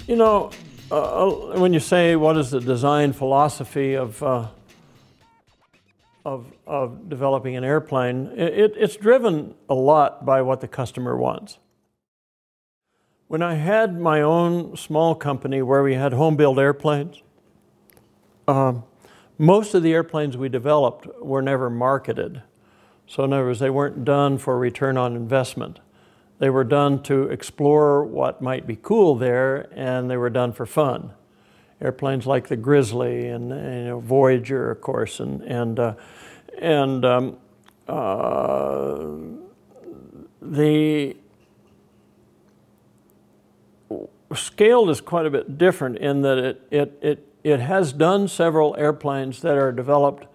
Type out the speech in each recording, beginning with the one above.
You know, when you say what is the design philosophy of developing an airplane, it's driven a lot by what the customer wants. When I had my own small company where we had home-built airplanes, most of the airplanes we developed were never marketed. So in other words, they weren't done for return on investment. They were done to explore what might be cool there, and they were done for fun. Airplanes like the Grizzly and you know, Voyager, of course, the scale is quite a bit different in that it has done several airplanes that are developed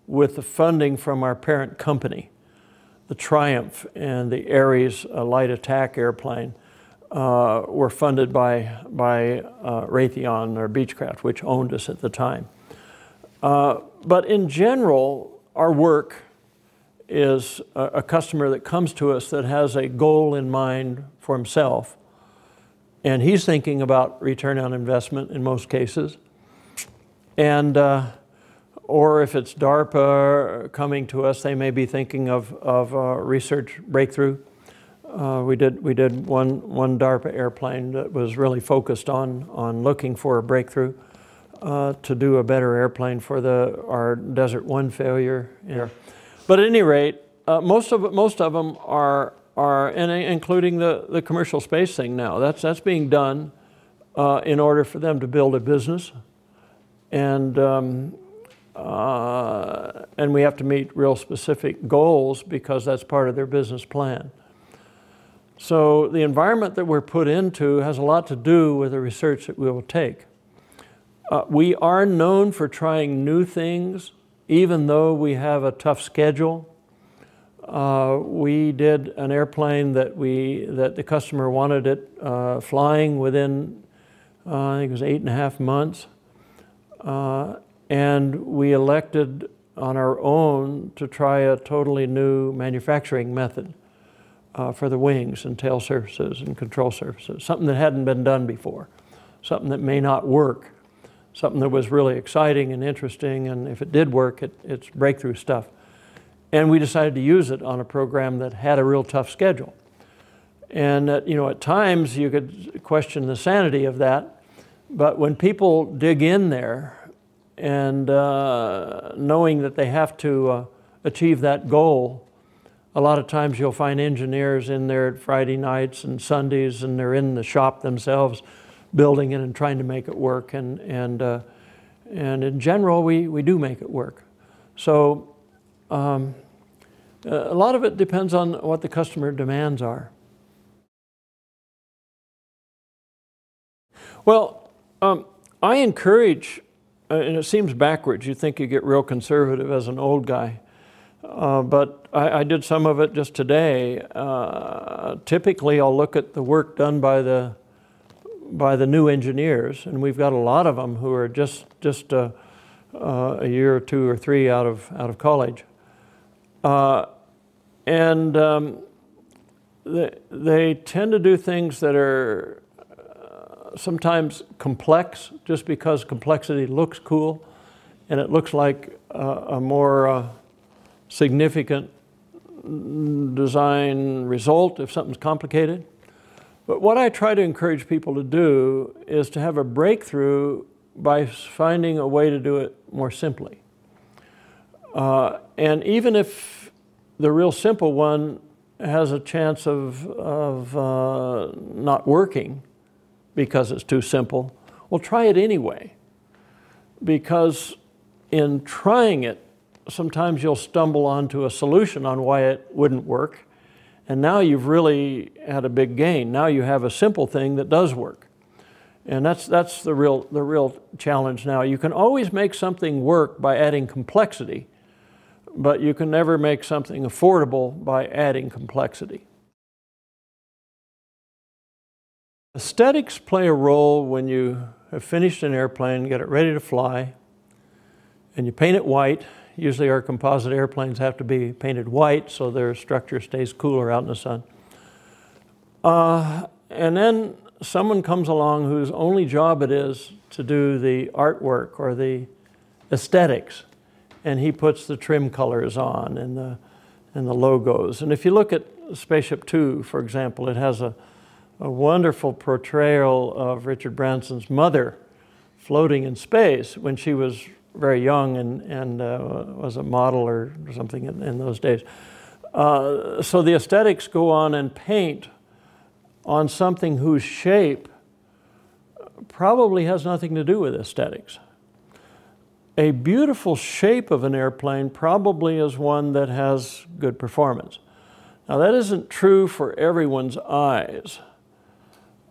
with the funding from our parent company. The Triumph and the Ares light attack airplane were funded by Raytheon or Beechcraft, which owned us at the time. But in general, our work is a customer that comes to us that has a goal in mind for himself, and he's thinking about return on investment in most cases. And or if it's DARPA coming to us, they may be thinking of research breakthrough. We did one DARPA airplane that was really focused on looking for a breakthrough to do a better airplane for our Desert One failure. Yeah. But at any rate, most of them are including the commercial space thing now. That's being done in order for them to build a business, and we have to meet real specific goals because that's part of their business plan. So the environment that we're put into has a lot to do with the research that we will take. We are known for trying new things, even though we have a tough schedule. We did an airplane that the customer wanted it flying within, I think it was 8.5 months. And we elected on our own to try a totally new manufacturing method for the wings and tail surfaces and control surfaces, something that hadn't been done before, something that may not work, something that was really exciting and interesting, and if it did work, it's breakthrough stuff. And we decided to use it on a program that had a real tough schedule. And you know, at times you could question the sanity of that, but when people dig in there and knowing that they have to achieve that goal, a lot of times you'll find engineers in there Friday nights and Sundays, and they're in the shop themselves building it and trying to make it work. And in general, we do make it work. So a lot of it depends on what the customer demands are. Well, I encourage, and it seems backwards, you think you get real conservative as an old guy, but I did some of it just today. Typically I'll look at the work done by the new engineers, and we've got a lot of them who are just a year or 2 or 3 out of college. They tend to do things that are sometimes complex, just because complexity looks cool, and it looks like a more significant design result if something's complicated. But what I try to encourage people to do is to have a breakthrough by finding a way to do it more simply. And even if the real simple one has a chance of not working because it's too simple, well, try it anyway. Because in trying it, sometimes you'll stumble onto a solution on why it wouldn't work, and now you've really had a big gain. Now you have a simple thing that does work. And that's the real challenge now. You can always make something work by adding complexity, but you can never make something affordable by adding complexity. Aesthetics play a role when you have finished an airplane, get it ready to fly, and you paint it white. Usually our composite airplanes have to be painted white so their structure stays cooler out in the sun. And then someone comes along whose only job it is to do the artwork or the aesthetics, and he puts the trim colors on and the logos. And if you look at Spaceship Two, for example, it has a wonderful portrayal of Richard Branson's mother floating in space when she was very young and was a model or something in those days. So the aesthetics go on and paint on something whose shape probably has nothing to do with aesthetics. A beautiful shape of an airplane probably is one that has good performance. Now that isn't true for everyone's eyes.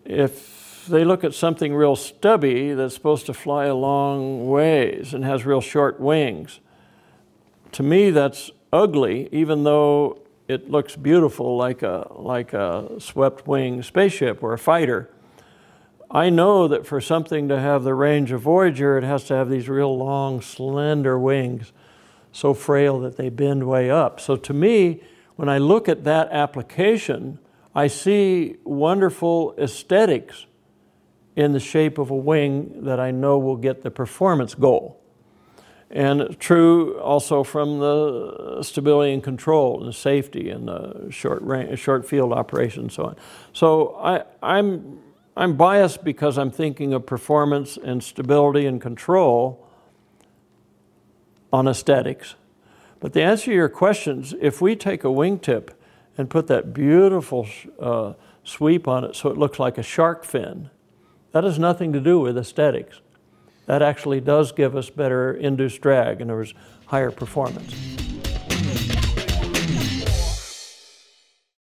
If they look at something real stubby that's supposed to fly a long ways and has real short wings, to me that's ugly, even though it looks beautiful like a swept-wing spaceship or a fighter. I know that for something to have the range of Voyager, it has to have these real long, slender wings, so frail that they bend way up. So to me, when I look at that application, I see wonderful aesthetics in the shape of a wing that I know will get the performance goal. And true also from the stability and control and safety and the short field operation and so on. So I'm biased because I'm thinking of performance and stability and control on aesthetics. But the answer to your questions, if we take a wingtip and put that beautiful sweep on it so it looks like a shark fin, that has nothing to do with aesthetics. That actually does give us better induced drag, in other words, higher performance.